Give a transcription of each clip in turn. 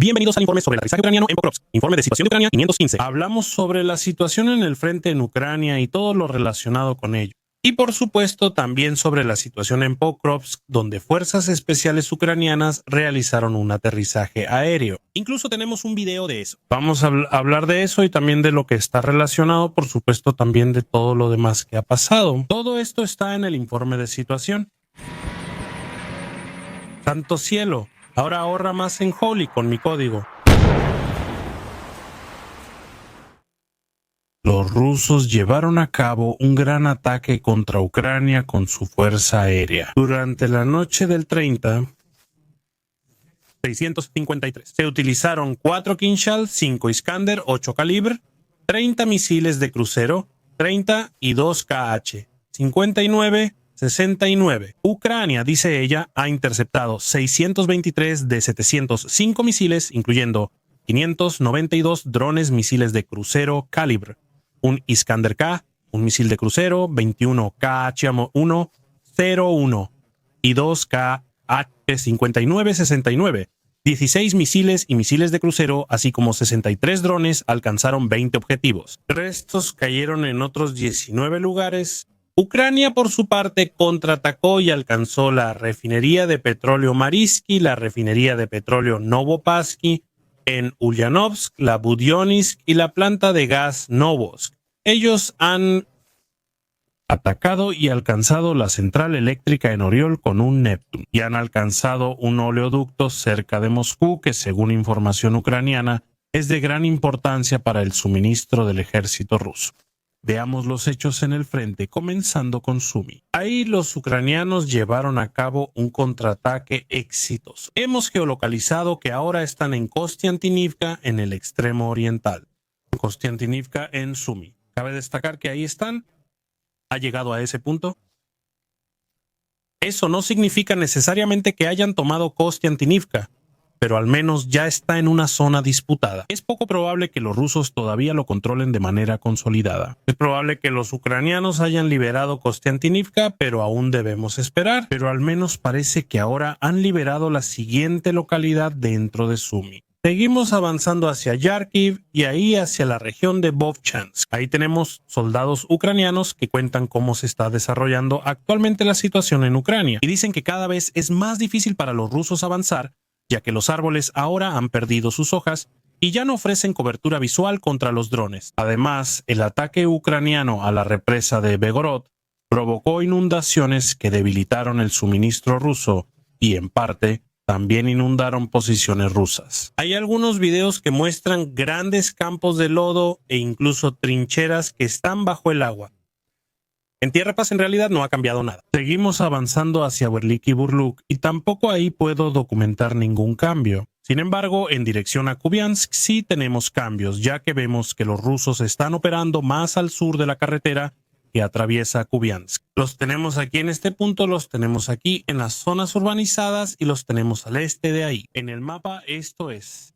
Bienvenidos al informe sobre el aterrizaje ucraniano en Pokrovsk. Informe de situación de Ucrania 515. Hablamos sobre la situación en el frente en Ucrania y todo lo relacionado con ello. Y por supuesto también sobre la situación en Pokrovsk, donde fuerzas especiales ucranianas realizaron un aterrizaje aéreo. Incluso tenemos un video de eso. Vamos a hablar de eso y también de lo que está relacionado, por supuesto también de todo lo demás que ha pasado. Todo esto está en el informe de situación. Santo cielo, ahora ahorra más en Holy con mi código. Los rusos llevaron a cabo un gran ataque contra Ucrania con su fuerza aérea. Durante la noche del 653, se utilizaron 4 Kinzhal, 5 Iskander, 8 calibre, 30 misiles de crucero, 30 y 2 KH, 59, 69. Ucrania, dice ella, ha interceptado 623 de 705 misiles, incluyendo 592 drones misiles de crucero calibre, un Iskander K, un misil de crucero, 21 KH-101 y 2 KH-59-69. 16 misiles y misiles de crucero, así como 63 drones, alcanzaron 20 objetivos. Restos cayeron en otros 19 lugares. Ucrania, por su parte, contraatacó y alcanzó la refinería de petróleo Marisky, la refinería de petróleo Novopasky, en Ulyanovsk, la Budyonnysk y la planta de gas Novosk. Ellos han atacado y alcanzado la central eléctrica en Oriol con un Neptune y han alcanzado un oleoducto cerca de Moscú que, según información ucraniana, es de gran importancia para el suministro del ejército ruso. Veamos los hechos en el frente, comenzando con Sumy. Ahí los ucranianos llevaron a cabo un contraataque exitoso. Hemos geolocalizado que ahora están en Kostiantynivka, en el extremo oriental. Kostiantynivka en Sumy. Cabe destacar que ahí están. Ha llegado a ese punto. Eso no significa necesariamente que hayan tomado Kostiantynivka, pero al menos ya está en una zona disputada. Es poco probable que los rusos todavía lo controlen de manera consolidada. Es probable que los ucranianos hayan liberado Kostiantynivka, pero aún debemos esperar. Pero al menos parece que ahora han liberado la siguiente localidad dentro de Sumy. Seguimos avanzando hacia Yarkiv y ahí hacia la región de Vovchansk. Ahí tenemos soldados ucranianos que cuentan cómo se está desarrollando actualmente la situación en Ucrania y dicen que cada vez es más difícil para los rusos avanzar, ya que los árboles ahora han perdido sus hojas y ya no ofrecen cobertura visual contra los drones. Además, el ataque ucraniano a la represa de Belgorod provocó inundaciones que debilitaron el suministro ruso y, en parte, también inundaron posiciones rusas. Hay algunos videos que muestran grandes campos de lodo e incluso trincheras que están bajo el agua. En Tierra Paz en realidad no ha cambiado nada. Seguimos avanzando hacia Berlik y Burluk y tampoco ahí puedo documentar ningún cambio. Sin embargo, en dirección a Kupiansk sí tenemos cambios, ya que vemos que los rusos están operando más al sur de la carretera que atraviesa Kupiansk. Los tenemos aquí en este punto, los tenemos aquí en las zonas urbanizadas y los tenemos al este de ahí. En el mapa esto es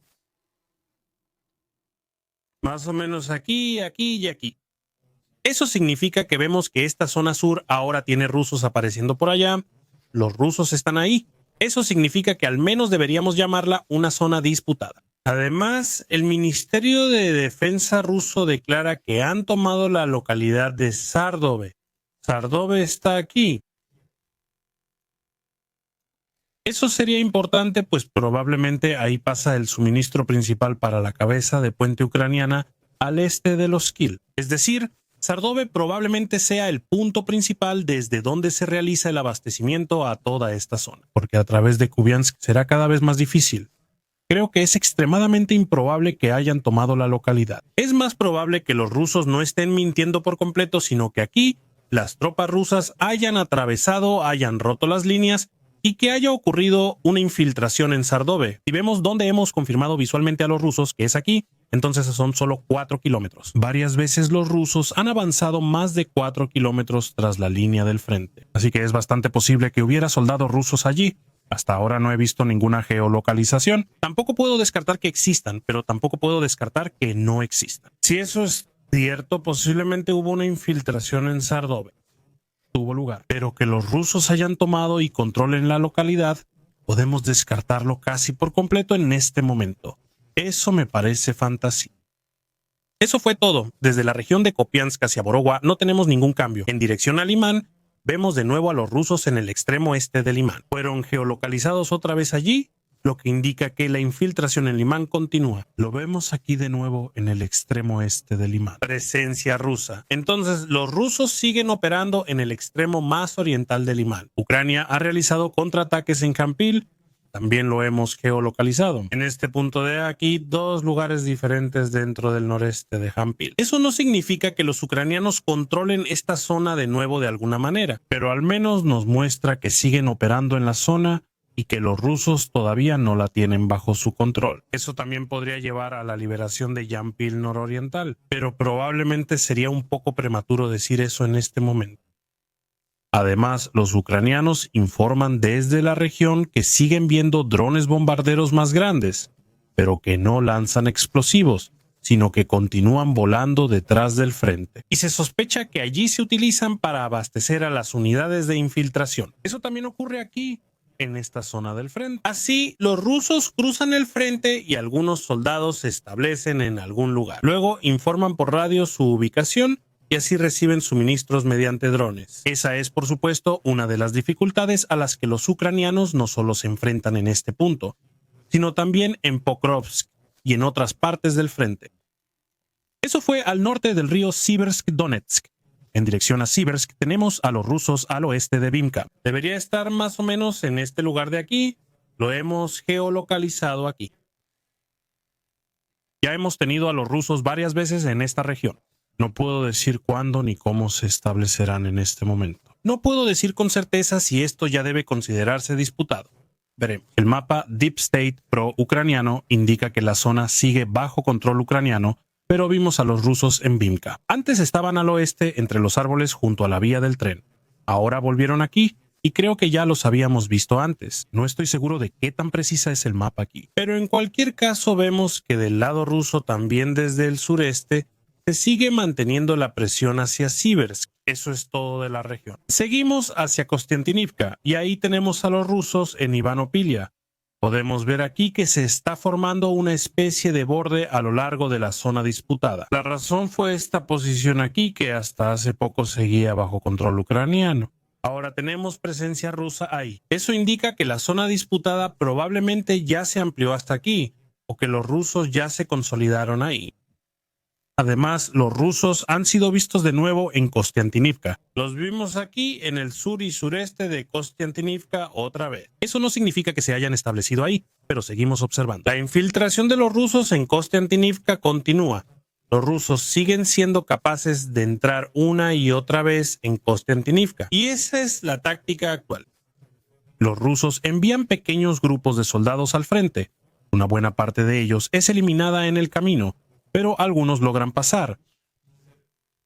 más o menos aquí, aquí y aquí. Eso significa que vemos que esta zona sur ahora tiene rusos apareciendo por allá. Los rusos están ahí. Eso significa que al menos deberíamos llamarla una zona disputada. Además, el Ministerio de Defensa ruso declara que han tomado la localidad de Sardove. Sardove está aquí. Eso sería importante, pues probablemente ahí pasa el suministro principal para la cabeza de puente ucraniana al este de los Kil. Es decir, Sardove probablemente sea el punto principal desde donde se realiza el abastecimiento a toda esta zona, porque a través de Kupiansk será cada vez más difícil. Creo que es extremadamente improbable que hayan tomado la localidad. Es más probable que los rusos no estén mintiendo por completo, sino que aquí las tropas rusas hayan atravesado, hayan roto las líneas y que haya ocurrido una infiltración en Sardove. Si vemos dónde hemos confirmado visualmente a los rusos, que es aquí, entonces son solo 4 kilómetros. Varias veces los rusos han avanzado más de 4 kilómetros tras la línea del frente. Así que es bastante posible que hubiera soldados rusos allí. Hasta ahora no he visto ninguna geolocalización. Tampoco puedo descartar que existan, pero tampoco puedo descartar que no existan. Si eso es cierto, posiblemente hubo una infiltración en Sardove. Tuvo lugar. Pero que los rusos hayan tomado y controlen la localidad, podemos descartarlo casi por completo en este momento. Eso me parece fantasía. Eso fue todo. Desde la región de Kupiansk hacia Borowa no tenemos ningún cambio. En dirección al Limán, vemos de nuevo a los rusos en el extremo este del Limán. Fueron geolocalizados otra vez allí, lo que indica que la infiltración en Limán continúa. Lo vemos aquí de nuevo en el extremo este del Limán. Presencia rusa. Entonces, los rusos siguen operando en el extremo más oriental del Limán. Ucrania ha realizado contraataques en Kampil. También lo hemos geolocalizado. En este punto de aquí, dos lugares diferentes dentro del noreste de Kampil. Eso no significa que los ucranianos controlen esta zona de nuevo de alguna manera, pero al menos nos muestra que siguen operando en la zona y que los rusos todavía no la tienen bajo su control. Eso también podría llevar a la liberación de Yampil nororiental, pero probablemente sería un poco prematuro decir eso en este momento. Además, los ucranianos informan desde la región que siguen viendo drones bombarderos más grandes, pero que no lanzan explosivos, sino que continúan volando detrás del frente. Y se sospecha que allí se utilizan para abastecer a las unidades de infiltración. Eso también ocurre aquí, en esta zona del frente. Así, los rusos cruzan el frente y algunos soldados se establecen en algún lugar. Luego informan por radio su ubicación y así reciben suministros mediante drones. Esa es, por supuesto, una de las dificultades a las que los ucranianos no solo se enfrentan en este punto, sino también en Pokrovsk y en otras partes del frente. Eso fue al norte del río Siversk-Donetsk. En dirección a Siversk tenemos a los rusos al oeste de Vimka. Debería estar más o menos en este lugar de aquí. Lo hemos geolocalizado aquí. Ya hemos tenido a los rusos varias veces en esta región. No puedo decir cuándo ni cómo se establecerán en este momento. No puedo decir con certeza si esto ya debe considerarse disputado. Veremos. El mapa Deep State pro-ucraniano indica que la zona sigue bajo control ucraniano, pero vimos a los rusos en Vimka. Antes estaban al oeste entre los árboles junto a la vía del tren. Ahora volvieron aquí y creo que ya los habíamos visto antes. No estoy seguro de qué tan precisa es el mapa aquí. Pero en cualquier caso vemos que del lado ruso también desde el sureste se sigue manteniendo la presión hacia Siversk. Eso es todo de la región. Seguimos hacia Kostiantynivka y ahí tenemos a los rusos en Ivanopilia. Podemos ver aquí que se está formando una especie de borde a lo largo de la zona disputada. La razón fue esta posición aquí que hasta hace poco seguía bajo control ucraniano. Ahora tenemos presencia rusa ahí. Eso indica que la zona disputada probablemente ya se amplió hasta aquí, o que los rusos ya se consolidaron ahí. Además, los rusos han sido vistos de nuevo en Kostiantynivka. Los vimos aquí en el sur y sureste de Kostiantynivka otra vez. Eso no significa que se hayan establecido ahí, pero seguimos observando. La infiltración de los rusos en Kostiantynivka continúa. Los rusos siguen siendo capaces de entrar una y otra vez en Kostiantynivka. Y esa es la táctica actual. Los rusos envían pequeños grupos de soldados al frente. Una buena parte de ellos es eliminada en el camino, pero algunos logran pasar.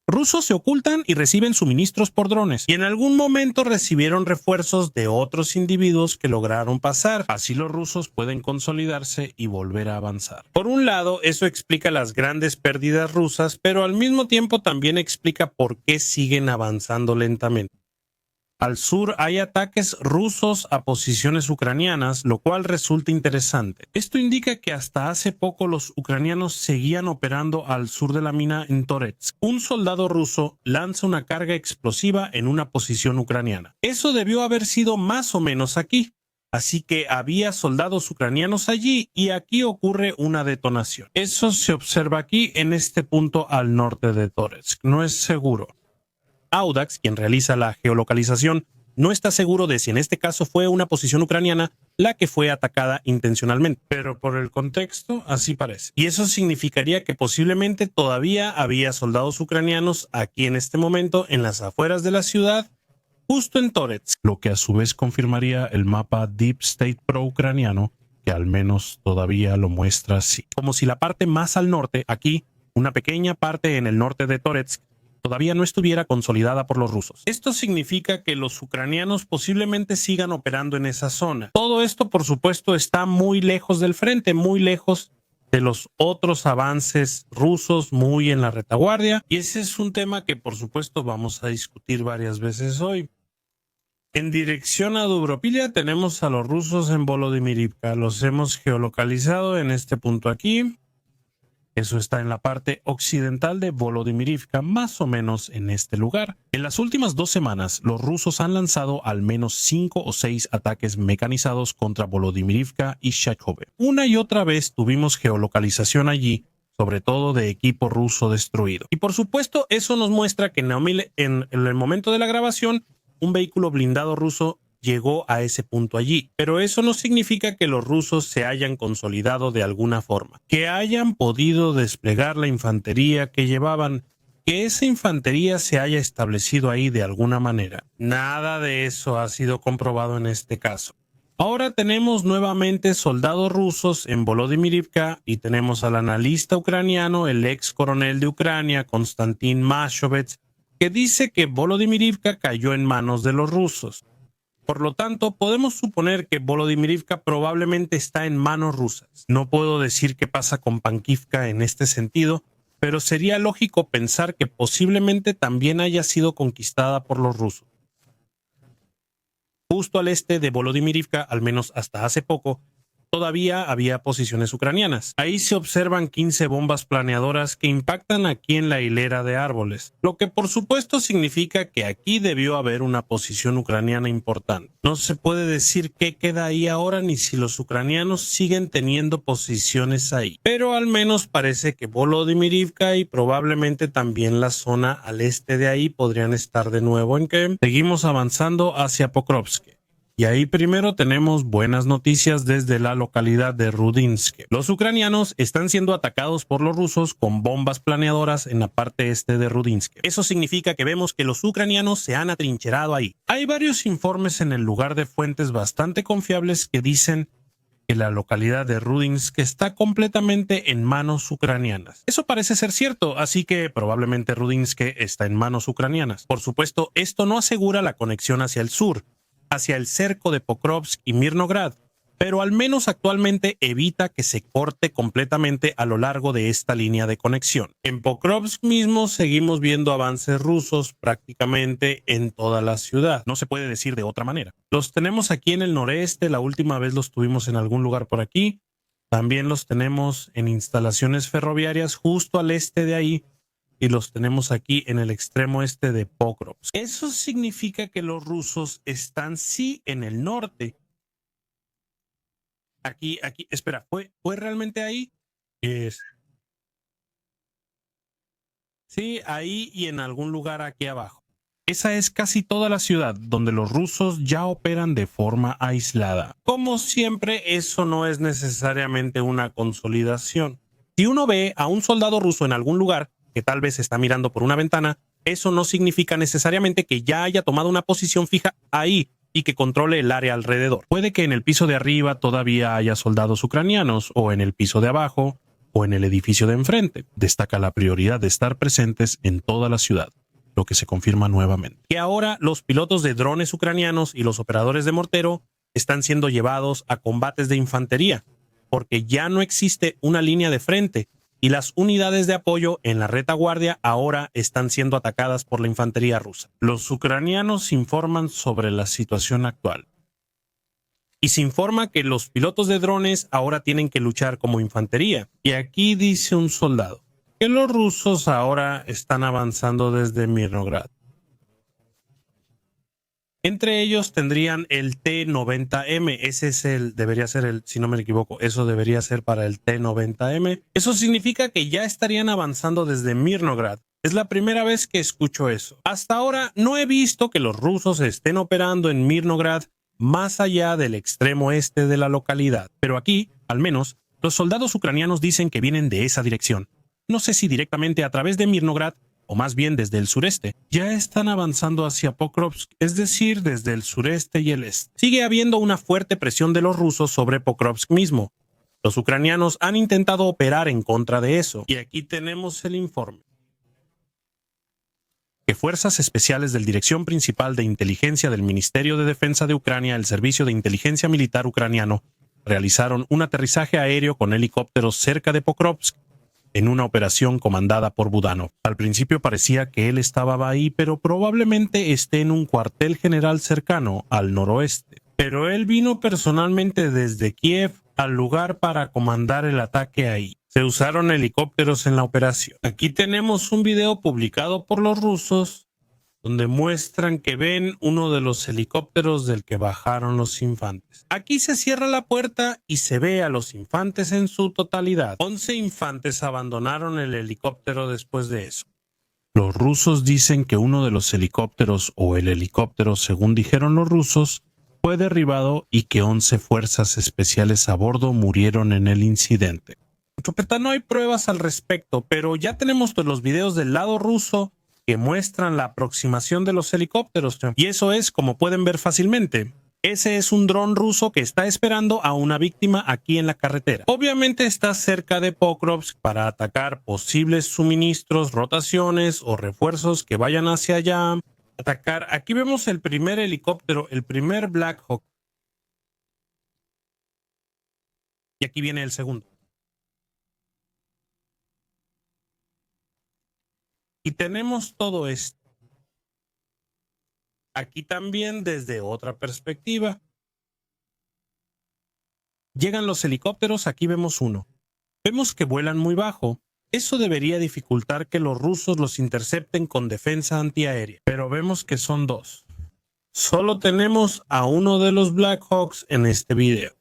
Rusos se ocultan y reciben suministros por drones, y en algún momento recibieron refuerzos de otros individuos que lograron pasar. Así los rusos pueden consolidarse y volver a avanzar. Por un lado, eso explica las grandes pérdidas rusas, pero al mismo tiempo también explica por qué siguen avanzando lentamente. Al sur hay ataques rusos a posiciones ucranianas, lo cual resulta interesante. Esto indica que hasta hace poco los ucranianos seguían operando al sur de la mina en Toretsk. Un soldado ruso lanza una carga explosiva en una posición ucraniana. Eso debió haber sido más o menos aquí. Así que había soldados ucranianos allí y aquí ocurre una detonación. Eso se observa aquí en este punto al norte de Toretsk. No es seguro. Audax, quien realiza la geolocalización, no está seguro de si en este caso fue una posición ucraniana la que fue atacada intencionalmente, pero por el contexto así parece. Y eso significaría que posiblemente todavía había soldados ucranianos aquí en este momento en las afueras de la ciudad, justo en Toretsk, lo que a su vez confirmaría el mapa Deep State pro-ucraniano, que al menos todavía lo muestra así. Como si la parte más al norte, aquí, una pequeña parte en el norte de Toretsk, todavía no estuviera consolidada por los rusos. Esto significa que los ucranianos posiblemente sigan operando en esa zona. Todo esto, por supuesto, está muy lejos del frente, muy lejos de los otros avances rusos, muy en la retaguardia. Y ese es un tema que, por supuesto, vamos a discutir varias veces hoy. En dirección a Dubropilia tenemos a los rusos en Volodymyrivka. Los hemos geolocalizado en este punto aquí. Eso está en la parte occidental de Volodymyrivka, más o menos en este lugar. En las últimas 2 semanas, los rusos han lanzado al menos 5 o 6 ataques mecanizados contra Volodymyrivka y Shachove. Una y otra vez tuvimos geolocalización allí, sobre todo de equipo ruso destruido. Y por supuesto, eso nos muestra que en el momento de la grabación, un vehículo blindado ruso llegó a ese punto allí, pero eso no significa que los rusos se hayan consolidado de alguna forma, que hayan podido desplegar la infantería que llevaban, que esa infantería se haya establecido ahí de alguna manera. Nada de eso ha sido comprobado en este caso. Ahora tenemos nuevamente soldados rusos en Volodymyrivka y tenemos al analista ucraniano, el ex coronel de Ucrania, Konstantin Mashovets, que dice que Volodymyrivka cayó en manos de los rusos. Por lo tanto, podemos suponer que Volodymyrivka probablemente está en manos rusas. No puedo decir qué pasa con Pankivka en este sentido, pero sería lógico pensar que posiblemente también haya sido conquistada por los rusos. Justo al este de Volodymyrivka, al menos hasta hace poco, todavía había posiciones ucranianas. Ahí se observan 15 bombas planeadoras que impactan aquí en la hilera de árboles, lo que por supuesto significa que aquí debió haber una posición ucraniana importante. No se puede decir qué queda ahí ahora ni si los ucranianos siguen teniendo posiciones ahí, pero al menos parece que Volodymyrivka y probablemente también la zona al este de ahí podrían estar de nuevo en que seguimos avanzando hacia Pokrovsk. Y ahí primero tenemos buenas noticias desde la localidad de Rudinsk. Los ucranianos están siendo atacados por los rusos con bombas planeadoras en la parte este de Rudinsk. Eso significa que vemos que los ucranianos se han atrincherado ahí. Hay varios informes en el lugar de fuentes bastante confiables que dicen que la localidad de Rudinsk está completamente en manos ucranianas. Eso parece ser cierto, así que probablemente Rudinsk está en manos ucranianas. Por supuesto, esto no asegura la conexión hacia el sur, hacia el cerco de Pokrovsk y Mirnograd, pero al menos actualmente evita que se corte completamente a lo largo de esta línea de conexión. En Pokrovsk mismo seguimos viendo avances rusos prácticamente en toda la ciudad. No se puede decir de otra manera. Los tenemos aquí en el noreste, la última vez los tuvimos en algún lugar por aquí. También los tenemos en instalaciones ferroviarias justo al este de ahí. Y los tenemos aquí en el extremo este de Pokrovsk. Eso significa que los rusos están sí en el norte. Aquí, espera, ¿fue realmente ahí? Sí, ahí y en algún lugar aquí abajo. Esa es casi toda la ciudad donde los rusos ya operan de forma aislada. Como siempre, eso no es necesariamente una consolidación. Si uno ve a un soldado ruso en algún lugar, que tal vez está mirando por una ventana, eso no significa necesariamente que ya haya tomado una posición fija ahí y que controle el área alrededor. Puede que en el piso de arriba todavía haya soldados ucranianos, o en el piso de abajo, o en el edificio de enfrente. Destaca la prioridad de estar presentes en toda la ciudad, lo que se confirma nuevamente. Que ahora los pilotos de drones ucranianos y los operadores de mortero están siendo llevados a combates de infantería, porque ya no existe una línea de frente, y las unidades de apoyo en la retaguardia ahora están siendo atacadas por la infantería rusa. Los ucranianos informan sobre la situación actual. Y se informa que los pilotos de drones ahora tienen que luchar como infantería. Y aquí dice un soldado que los rusos ahora están avanzando desde Mirnograd. Entre ellos tendrían el T-90M, debería ser el, si no me equivoco, eso debería ser para el T-90M. Eso significa que ya estarían avanzando desde Mirnograd. Es la primera vez que escucho eso. Hasta ahora no he visto que los rusos estén operando en Mirnograd más allá del extremo este de la localidad. Pero aquí, al menos, los soldados ucranianos dicen que vienen de esa dirección. No sé si directamente a través de Mirnograd, o más bien desde el sureste, ya están avanzando hacia Pokrovsk, es decir, desde el sureste y el este. Sigue habiendo una fuerte presión de los rusos sobre Pokrovsk mismo. Los ucranianos han intentado operar en contra de eso, y aquí tenemos el informe. Que fuerzas especiales del Dirección Principal de Inteligencia del Ministerio de Defensa de Ucrania, el Servicio de Inteligencia Militar Ucraniano, realizaron un aterrizaje aéreo con helicópteros cerca de Pokrovsk en una operación comandada por Budanov. Al principio parecía que él estaba ahí, pero probablemente esté en un cuartel general cercano al noroeste. Pero él vino personalmente desde Kiev al lugar para comandar el ataque ahí. Se usaron helicópteros en la operación. Aquí tenemos un video publicado por los rusos donde muestran que ven uno de los helicópteros del que bajaron los infantes. Aquí se cierra la puerta y se ve a los infantes en su totalidad. 11 infantes abandonaron el helicóptero después de eso. Los rusos dicen que uno de los helicópteros, o el helicóptero según dijeron los rusos, fue derribado y que 11 fuerzas especiales a bordo murieron en el incidente. No hay pruebas al respecto, pero ya tenemos los videos del lado ruso que muestran la aproximación de los helicópteros, y eso es como pueden ver fácilmente. Ese es un dron ruso que está esperando a una víctima aquí en la carretera. Obviamente está cerca de Pokrovsk para atacar posibles suministros, rotaciones o refuerzos que vayan hacia allá. Atacar. Aquí vemos el primer helicóptero, el primer Black Hawk. Y aquí viene el segundo. Y tenemos todo esto. Aquí también desde otra perspectiva. Llegan los helicópteros, aquí vemos uno. Vemos que vuelan muy bajo. Eso debería dificultar que los rusos los intercepten con defensa antiaérea. Pero vemos que son dos. Solo tenemos a uno de los Black Hawks en este video.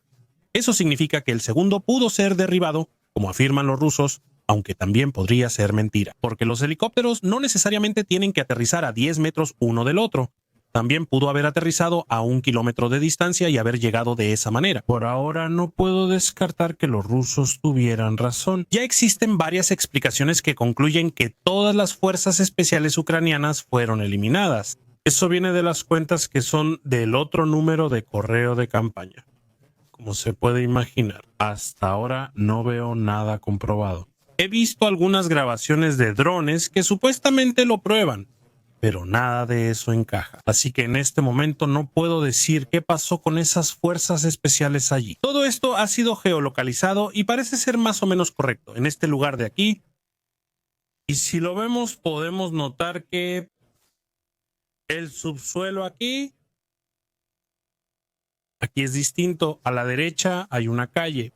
Eso significa que el segundo pudo ser derribado, como afirman los rusos, aunque también podría ser mentira, porque los helicópteros no necesariamente tienen que aterrizar a 10 metros uno del otro. También pudo haber aterrizado a 1 kilómetro de distancia y haber llegado de esa manera. Por ahora no puedo descartar que los rusos tuvieran razón. Ya existen varias explicaciones que concluyen que todas las fuerzas especiales ucranianas fueron eliminadas. Eso viene de las cuentas que son del otro número de correo de campaña. Como se puede imaginar, hasta ahora no veo nada comprobado. He visto algunas grabaciones de drones que supuestamente lo prueban, pero nada de eso encaja. Así que en este momento no puedo decir qué pasó con esas fuerzas especiales allí. Todo esto ha sido geolocalizado y parece ser más o menos correcto en este lugar de aquí. Y si lo vemos podemos notar que el subsuelo aquí es distinto. A la derecha hay una calle.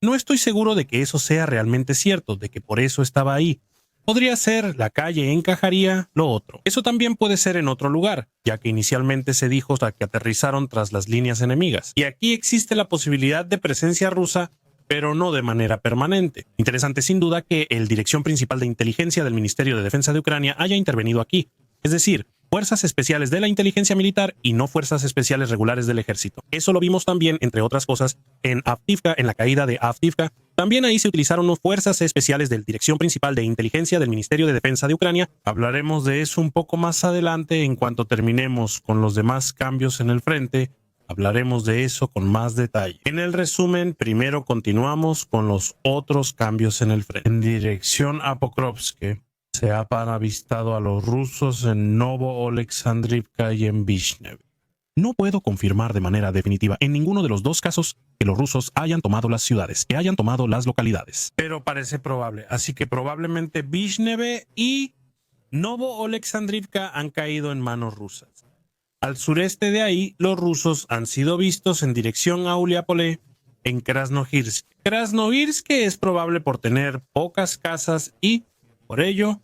No estoy seguro de que eso sea realmente cierto, de que por eso estaba ahí. Podría ser, la calle encajaría lo otro. Eso también puede ser en otro lugar, ya que inicialmente se dijo que aterrizaron tras las líneas enemigas. Y aquí existe la posibilidad de presencia rusa, pero no de manera permanente. Interesante sin duda que el Dirección Principal de Inteligencia del Ministerio de Defensa de Ucrania haya intervenido aquí. Es decir, fuerzas especiales de la inteligencia militar y no fuerzas especiales regulares del ejército. Eso lo vimos también, entre otras cosas, en Avdiivka, en la caída de Avdiivka. También ahí se utilizaron fuerzas especiales de la Dirección Principal de Inteligencia del Ministerio de Defensa de Ucrania. Hablaremos de eso un poco más adelante en cuanto terminemos con los demás cambios en el frente. Hablaremos de eso con más detalle. En el resumen, primero continuamos con los otros cambios en el frente. En dirección a Pokrovsk, se ha avistado a los rusos en Novo-Oleksandrivka y en Vishnev. No puedo confirmar de manera definitiva en ninguno de los dos casos que los rusos hayan tomado las ciudades, que hayan tomado las localidades. Pero parece probable, así que probablemente Vishnev y Novo-Oleksandrivka han caído en manos rusas. Al sureste de ahí, los rusos han sido vistos en dirección a Uliápole, en Krasnohirsk. Krasnohirsk es probable por tener pocas casas y, por ello,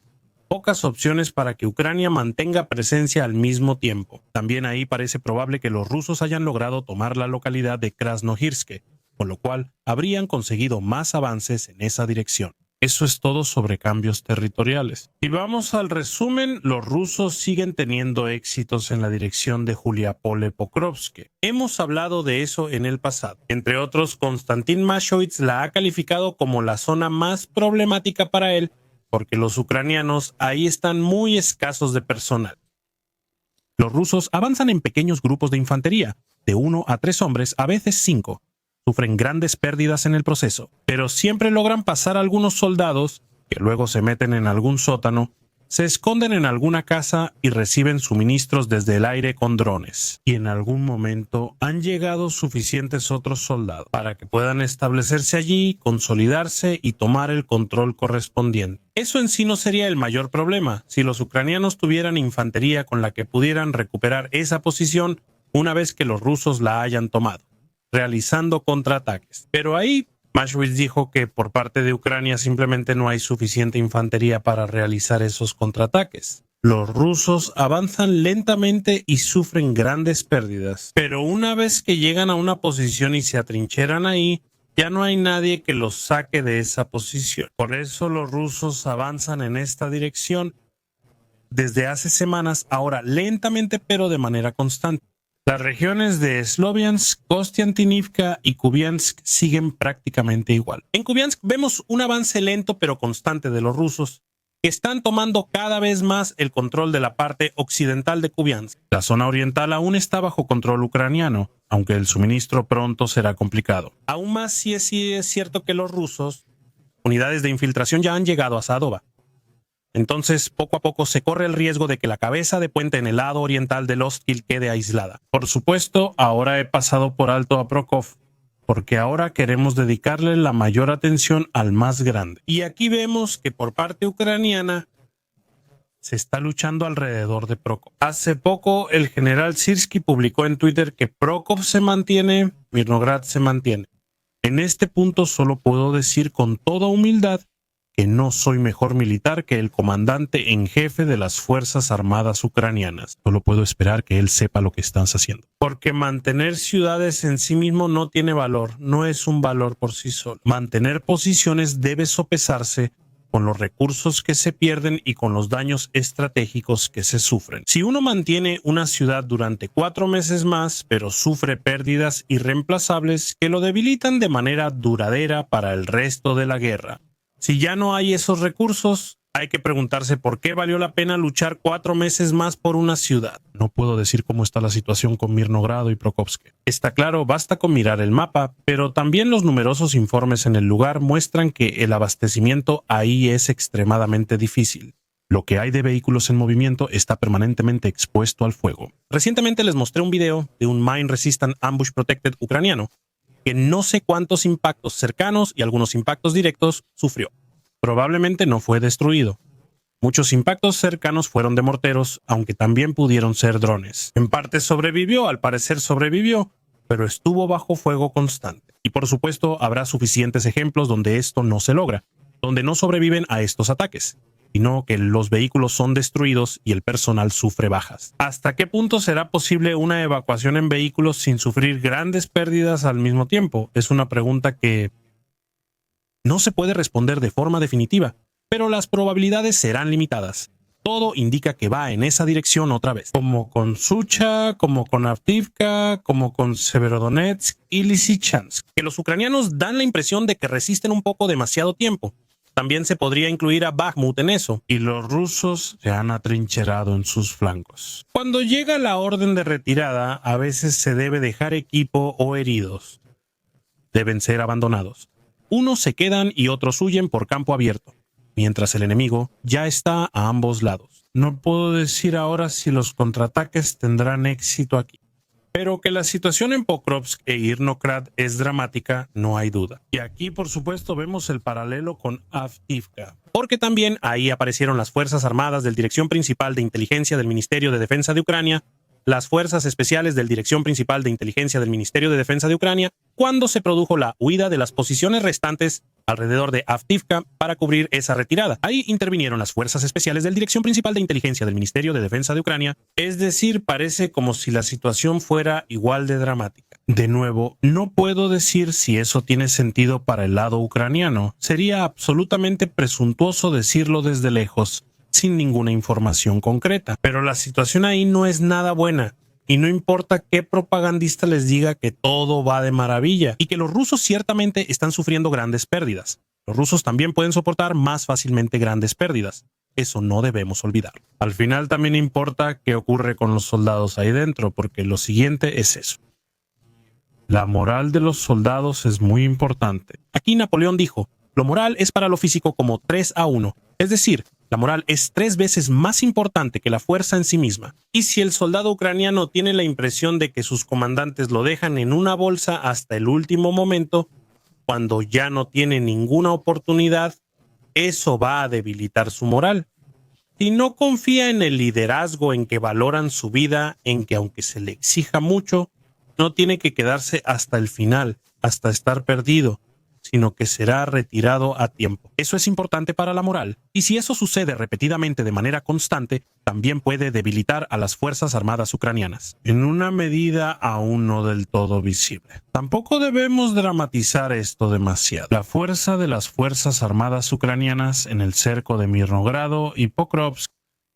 pocas opciones para que Ucrania mantenga presencia al mismo tiempo. También ahí parece probable que los rusos hayan logrado tomar la localidad de Krasnohirsk, con lo cual habrían conseguido más avances en esa dirección. Eso es todo sobre cambios territoriales. Si vamos al resumen, los rusos siguen teniendo éxitos en la dirección de Juliápole-Pokrovsk. Hemos hablado de eso en el pasado. Entre otros, Konstantin Mashkovitz la ha calificado como la zona más problemática para él, porque los ucranianos ahí están muy escasos de personal. Los rusos avanzan en pequeños grupos de infantería, de 1 a 3 hombres, a veces 5. Sufren grandes pérdidas en el proceso, pero siempre logran pasar algunos soldados que luego se meten en algún sótano se esconden en alguna casa y reciben suministros desde el aire con drones. Y en algún momento han llegado suficientes otros soldados para que puedan establecerse allí, consolidarse y tomar el control correspondiente. Eso en sí no sería el mayor problema si los ucranianos tuvieran infantería con la que pudieran recuperar esa posición una vez que los rusos la hayan tomado, realizando contraataques. Pero ahí Mashwitz dijo que por parte de Ucrania simplemente no hay suficiente infantería para realizar esos contraataques. Los rusos avanzan lentamente y sufren grandes pérdidas, pero una vez que llegan a una posición y se atrincheran ahí, ya no hay nadie que los saque de esa posición. Por eso los rusos avanzan en esta dirección desde hace semanas, ahora lentamente pero de manera constante. Las regiones de Sloviansk, Kostiantynivka y Kupiansk siguen prácticamente igual. En Kupiansk vemos un avance lento pero constante de los rusos, que están tomando cada vez más el control de la parte occidental de Kupiansk. La zona oriental aún está bajo control ucraniano, aunque el suministro pronto será complicado. Aún más si es cierto que los rusos, unidades de infiltración ya han llegado a Sadova. Entonces, poco a poco se corre el riesgo de que la cabeza de puente en el lado oriental del Ostkil quede aislada. Por supuesto, ahora he pasado por alto a Prokov, porque ahora queremos dedicarle la mayor atención al más grande. Y aquí vemos que por parte ucraniana se está luchando alrededor de Prokov. Hace poco el general Sirsky publicó en Twitter que Prokov se mantiene, Mirnograd se mantiene. En este punto solo puedo decir con toda humildad que no soy mejor militar que el comandante en jefe de las Fuerzas Armadas ucranianas. Solo puedo esperar que él sepa lo que estás haciendo. Porque mantener ciudades en sí mismo no tiene valor, no es un valor por sí solo. Mantener posiciones debe sopesarse con los recursos que se pierden y con los daños estratégicos que se sufren. Si uno mantiene una ciudad durante 4 meses más, pero sufre pérdidas irreemplazables que lo debilitan de manera duradera para el resto de la guerra, si ya no hay esos recursos, hay que preguntarse por qué valió la pena luchar 4 meses más por una ciudad. No puedo decir cómo está la situación con Mirnogrado y Prokopsk. Está claro, basta con mirar el mapa, pero también los numerosos informes en el lugar muestran que el abastecimiento ahí es extremadamente difícil. Lo que hay de vehículos en movimiento está permanentemente expuesto al fuego. Recientemente les mostré un video de un Mine Resistant Ambush Protected ucraniano que no sé cuántos impactos cercanos y algunos impactos directos sufrió. Probablemente no fue destruido. Muchos impactos cercanos fueron de morteros, aunque también pudieron ser drones. En parte sobrevivió, al parecer sobrevivió, pero estuvo bajo fuego constante. Y por supuesto habrá suficientes ejemplos donde esto no se logra, donde no sobreviven a estos ataques, sino que los vehículos son destruidos y el personal sufre bajas. ¿Hasta qué punto será posible una evacuación en vehículos sin sufrir grandes pérdidas al mismo tiempo? Es una pregunta que no se puede responder de forma definitiva, pero las probabilidades serán limitadas. Todo indica que va en esa dirección otra vez, como con Sucha, como con Avdiivka, como con Severodonetsk y Lysychansk, que los ucranianos dan la impresión de que resisten un poco demasiado tiempo. También se podría incluir a Bakhmut en eso, y los rusos se han atrincherado en sus flancos. Cuando llega la orden de retirada, a veces se debe dejar equipo o heridos. Deben ser abandonados. Unos se quedan y otros huyen por campo abierto, mientras el enemigo ya está a ambos lados. No puedo decir ahora si los contraataques tendrán éxito aquí, pero que la situación en Pokrovsk e Irnograd es dramática, no hay duda. Y aquí, por supuesto, vemos el paralelo con Avdiivka, porque también ahí aparecieron las Fuerzas Armadas del Dirección Principal de Inteligencia del Ministerio de Defensa de Ucrania, las Fuerzas Especiales del Dirección Principal de Inteligencia del Ministerio de Defensa de Ucrania, cuando se produjo la huida de las posiciones restantes alrededor de Avdiivka para cubrir esa retirada. Ahí intervinieron las Fuerzas Especiales del Dirección Principal de Inteligencia del Ministerio de Defensa de Ucrania, es decir, parece como si la situación fuera igual de dramática. De nuevo, no puedo decir si eso tiene sentido para el lado ucraniano. Sería absolutamente presuntuoso decirlo desde lejos, sin ninguna información concreta. Pero la situación ahí no es nada buena. Y no importa qué propagandista les diga que todo va de maravilla y que los rusos ciertamente están sufriendo grandes pérdidas. Los rusos también pueden soportar más fácilmente grandes pérdidas. Eso no debemos olvidar. Al final también importa qué ocurre con los soldados ahí dentro, porque lo siguiente es eso. La moral de los soldados es muy importante. Aquí Napoleón dijo, lo moral es para lo físico como 3-1, es decir, La moral es 3 veces más importante que la fuerza en sí misma. Y si el soldado ucraniano tiene la impresión de que sus comandantes lo dejan en una bolsa hasta el último momento, cuando ya no tiene ninguna oportunidad, eso va a debilitar su moral. Si no confía en el liderazgo, en que valoran su vida, en que aunque se le exija mucho, no tiene que quedarse hasta el final, hasta estar perdido, sino que será retirado a tiempo. Eso es importante para la moral, y si eso sucede repetidamente de manera constante, también puede debilitar a las Fuerzas Armadas ucranianas, en una medida aún no del todo visible. Tampoco debemos dramatizar esto demasiado. La fuerza de las Fuerzas Armadas ucranianas en el cerco de Mirnogrado y Pokrovsk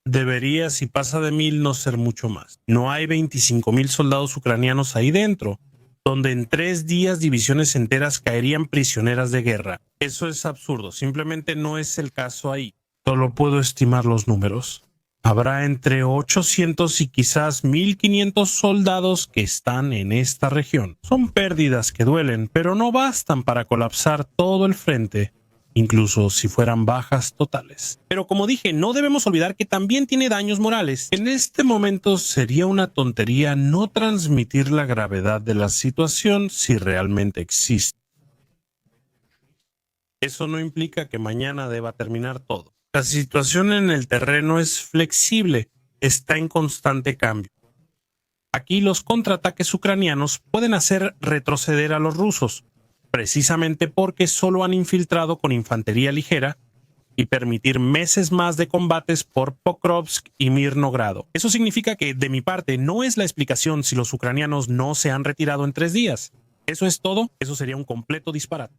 debería, si pasa de 1000, no ser mucho más. No hay 25,000 soldados ucranianos ahí dentro, donde en 3 días divisiones enteras caerían prisioneras de guerra. Eso es absurdo, simplemente no es el caso ahí. Solo puedo estimar los números. Habrá entre 800 y quizás 1,500 soldados que están en esta región. Son pérdidas que duelen, pero no bastan para colapsar todo el frente, incluso si fueran bajas totales. Pero como dije, no debemos olvidar que también tiene daños morales. En este momento sería una tontería no transmitir la gravedad de la situación si realmente existe. Eso no implica que mañana deba terminar todo. La situación en el terreno es flexible, está en constante cambio. Aquí los contraataques ucranianos pueden hacer retroceder a los rusos, precisamente porque solo han infiltrado con infantería ligera, y permitir meses más de combates por Pokrovsk y Mirnogrado. Eso significa que, de mi parte, no es la explicación si los ucranianos no se han retirado en 3 días. ¿Eso es todo? Eso sería un completo disparate.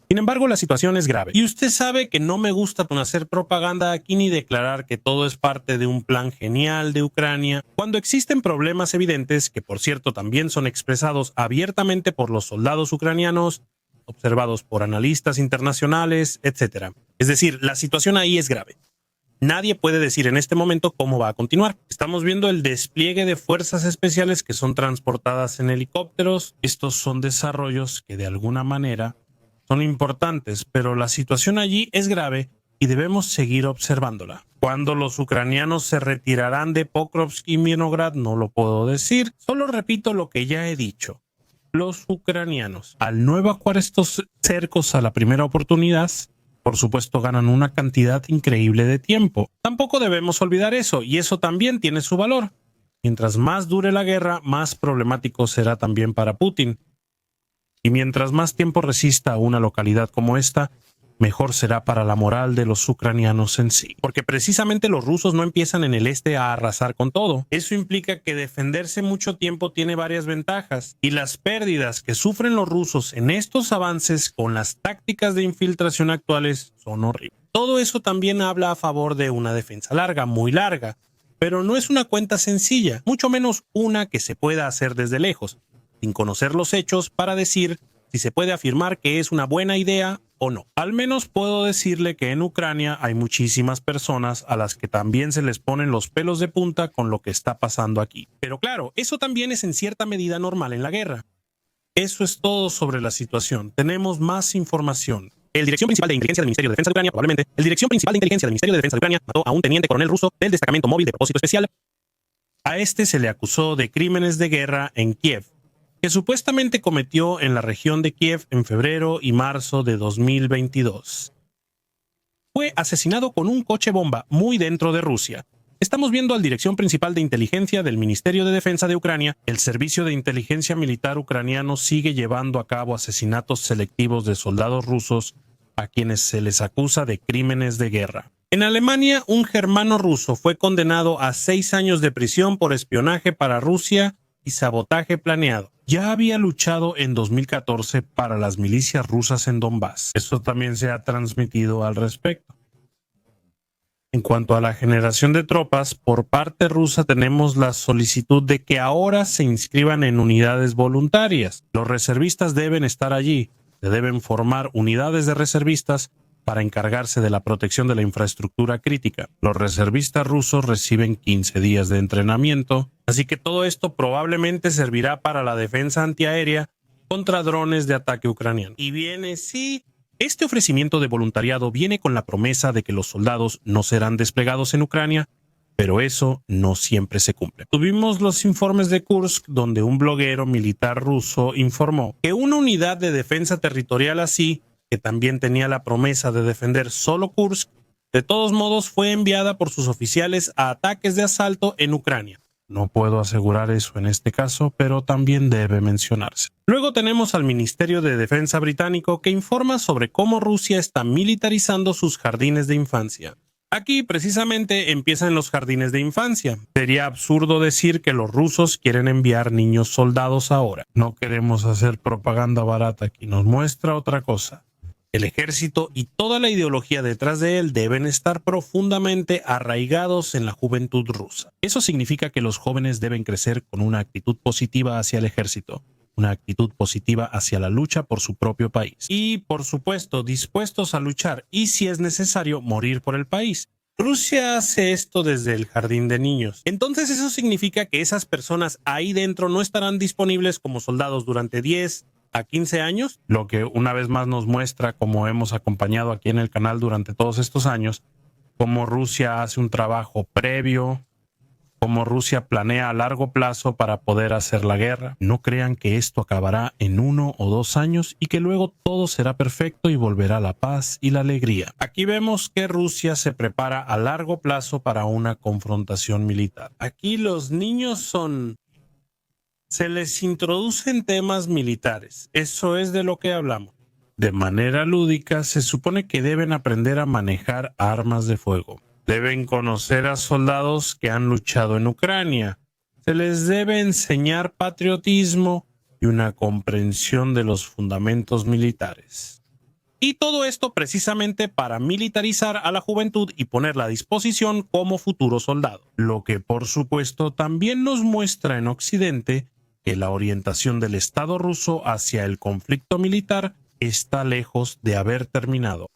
Sin embargo, la situación es grave. Y usted sabe que no me gusta hacer propaganda aquí ni declarar que todo es parte de un plan genial de Ucrania, cuando existen problemas evidentes, que por cierto también son expresados abiertamente por los soldados ucranianos, observados por analistas internacionales, etc. Es decir, la situación ahí es grave. Nadie puede decir en este momento cómo va a continuar. Estamos viendo el despliegue de fuerzas especiales que son transportadas en helicópteros. Estos son desarrollos que de alguna manera son importantes, pero la situación allí es grave y debemos seguir observándola. ¿Cuándo los ucranianos se retirarán de Pokrovsk y Mirnograd? No lo puedo decir. Solo repito lo que ya he dicho. Los ucranianos, al no evacuar estos cercos a la primera oportunidad, por supuesto ganan una cantidad increíble de tiempo. Tampoco debemos olvidar eso, y eso también tiene su valor. Mientras más dure la guerra, más problemático será también para Putin. Y mientras más tiempo resista a una localidad como esta, mejor será para la moral de los ucranianos en sí. Porque precisamente los rusos no empiezan en el este a arrasar con todo. Eso implica que defenderse mucho tiempo tiene varias ventajas. Y las pérdidas que sufren los rusos en estos avances con las tácticas de infiltración actuales son horribles. Todo eso también habla a favor de una defensa larga, muy larga. Pero no es una cuenta sencilla, mucho menos una que se pueda hacer desde lejos, sin conocer los hechos para decir si se puede afirmar que es una buena idea o no. Al menos puedo decirle que en Ucrania hay muchísimas personas a las que también se les ponen los pelos de punta con lo que está pasando aquí. Pero claro, eso también es en cierta medida normal en la guerra. Eso es todo sobre la situación. Tenemos más información. El Dirección Principal de Inteligencia del Ministerio de Defensa de Ucrania, probablemente, el Dirección Principal de Inteligencia del Ministerio de Defensa de Ucrania mató a un teniente coronel ruso del destacamento móvil de propósito especial. A este se le acusó de crímenes de guerra en Kiev, que supuestamente cometió en la región de Kiev en febrero y marzo de 2022. Fue asesinado con un coche bomba muy dentro de Rusia. Estamos viendo al Dirección Principal de Inteligencia del Ministerio de Defensa de Ucrania. El Servicio de Inteligencia Militar ucraniano sigue llevando a cabo asesinatos selectivos de soldados rusos a quienes se les acusa de crímenes de guerra. En Alemania, un germano ruso fue condenado a 6 años de prisión por espionaje para Rusia y sabotaje planeado. Ya había luchado en 2014 para las milicias rusas en Donbass. Eso también se ha transmitido al respecto. En cuanto a la generación de tropas, por parte rusa tenemos la solicitud de que ahora se inscriban en unidades voluntarias. Los reservistas deben estar allí. Se deben formar unidades de reservistas para encargarse de la protección de la infraestructura crítica. Los reservistas rusos reciben 15 días de entrenamiento, así que todo esto probablemente servirá para la defensa antiaérea contra drones de ataque ucraniano. Y viene, sí, Este ofrecimiento de voluntariado viene con la promesa de que los soldados no serán desplegados en Ucrania, pero eso no siempre se cumple. Tuvimos los informes de Kursk, donde un bloguero militar ruso informó que una unidad de defensa territorial así, que también tenía la promesa de defender solo Kursk, de todos modos fue enviada por sus oficiales a ataques de asalto en Ucrania. No puedo asegurar eso en este caso, pero también debe mencionarse. Luego tenemos al Ministerio de Defensa británico que informa sobre cómo Rusia está militarizando sus jardines de infancia. Aquí precisamente empiezan los jardines de infancia. Sería absurdo decir que los rusos quieren enviar niños soldados ahora. No queremos hacer propaganda barata aquí, nos muestra otra cosa. El ejército y toda la ideología detrás de él deben estar profundamente arraigados en la juventud rusa. Eso significa que los jóvenes deben crecer con una actitud positiva hacia el ejército, una actitud positiva hacia la lucha por su propio país. Y, por supuesto, dispuestos a luchar y, si es necesario, morir por el país. Rusia hace esto desde el jardín de niños. Entonces eso significa que esas personas ahí dentro no estarán disponibles como soldados durante 10 a 15 años, lo que una vez más nos muestra, como hemos acompañado aquí en el canal durante todos estos años, cómo Rusia hace un trabajo previo, cómo Rusia planea a largo plazo para poder hacer la guerra. No crean que esto acabará en 1 o 2 años y que luego todo será perfecto y volverá la paz y la alegría. Aquí vemos que Rusia se prepara a largo plazo para una confrontación militar. Aquí los niños se les introducen temas militares. Eso es de lo que hablamos. De manera lúdica, se supone que deben aprender a manejar armas de fuego. Deben conocer a soldados que han luchado en Ucrania. Se les debe enseñar patriotismo y una comprensión de los fundamentos militares. Y todo esto precisamente para militarizar a la juventud y ponerla a disposición como futuro soldado. Lo que por supuesto también nos muestra en Occidente que la orientación del Estado ruso hacia el conflicto militar está lejos de haber terminado.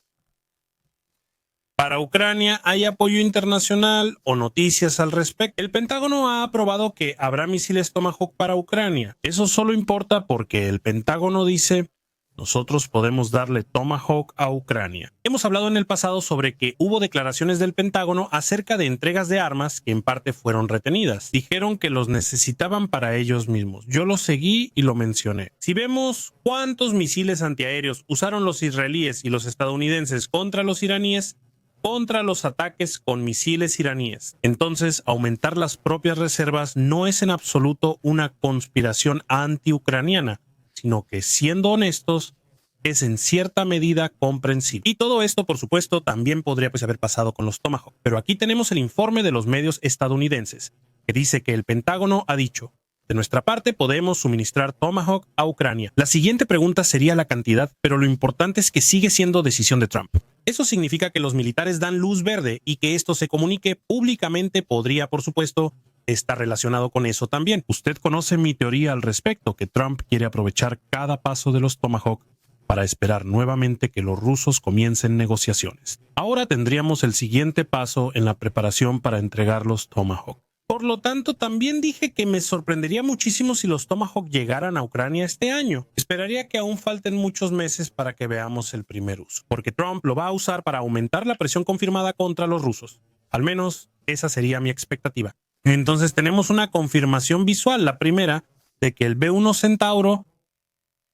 Para Ucrania hay apoyo internacional o noticias al respecto. El Pentágono ha aprobado que habrá misiles Tomahawk para Ucrania. Eso solo importa porque el Pentágono dice: nosotros podemos darle Tomahawk a Ucrania. Hemos hablado en el pasado sobre que hubo declaraciones del Pentágono acerca de entregas de armas que en parte fueron retenidas. Dijeron que los necesitaban para ellos mismos. Yo lo seguí y lo mencioné. Si vemos cuántos misiles antiaéreos usaron los israelíes y los estadounidenses contra los iraníes, contra los ataques con misiles iraníes. Entonces, aumentar las propias reservas no es en absoluto una conspiración anti-ucraniana, sino que, siendo honestos, es en cierta medida comprensible. Y todo esto, por supuesto, también podría haber pasado con los Tomahawk. Pero aquí tenemos el informe de los medios estadounidenses, que dice que el Pentágono ha dicho: de nuestra parte podemos suministrar Tomahawk a Ucrania. La siguiente pregunta sería la cantidad, pero lo importante es que sigue siendo decisión de Trump. Eso significa que los militares dan luz verde y que esto se comunique públicamente podría, por supuesto, estar relacionado con eso también. Usted conoce mi teoría al respecto, que Trump quiere aprovechar cada paso de los Tomahawk para esperar nuevamente que los rusos comiencen negociaciones. Ahora tendríamos el siguiente paso en la preparación para entregar los Tomahawk. Por lo tanto, también dije que me sorprendería muchísimo si los Tomahawk llegaran a Ucrania este año. Esperaría que aún falten muchos meses para que veamos el primer uso, porque Trump lo va a usar para aumentar la presión confirmada contra los rusos. Al menos esa sería mi expectativa. Entonces tenemos una confirmación visual, la primera, de que el B-1 Centauro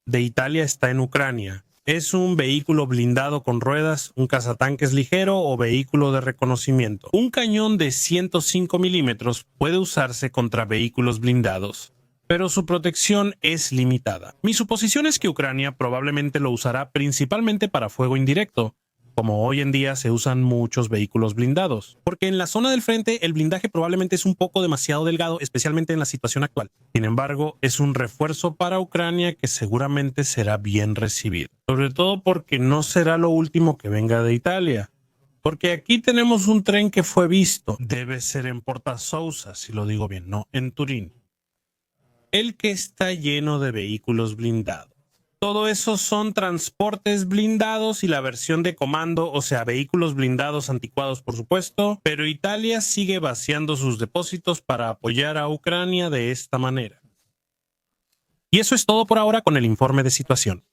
de Italia está en Ucrania. Es un vehículo blindado con ruedas, un cazatanques ligero o vehículo de reconocimiento. Un cañón de 105 milímetros puede usarse contra vehículos blindados, pero su protección es limitada. Mi suposición es que Ucrania probablemente lo usará principalmente para fuego indirecto, como hoy en día se usan muchos vehículos blindados, porque en la zona del frente el blindaje probablemente es un poco demasiado delgado, especialmente en la situación actual. Sin embargo, es un refuerzo para Ucrania que seguramente será bien recibido, sobre todo porque no será lo último que venga de Italia. Porque aquí tenemos un tren que fue visto, debe ser en Porta Sousa, si lo digo bien, no en Turín, el que está lleno de vehículos blindados. Todo eso son transportes blindados y la versión de comando, o sea, vehículos blindados anticuados, por supuesto, pero Italia sigue vaciando sus depósitos para apoyar a Ucrania de esta manera. Y eso es todo por ahora con el informe de situación.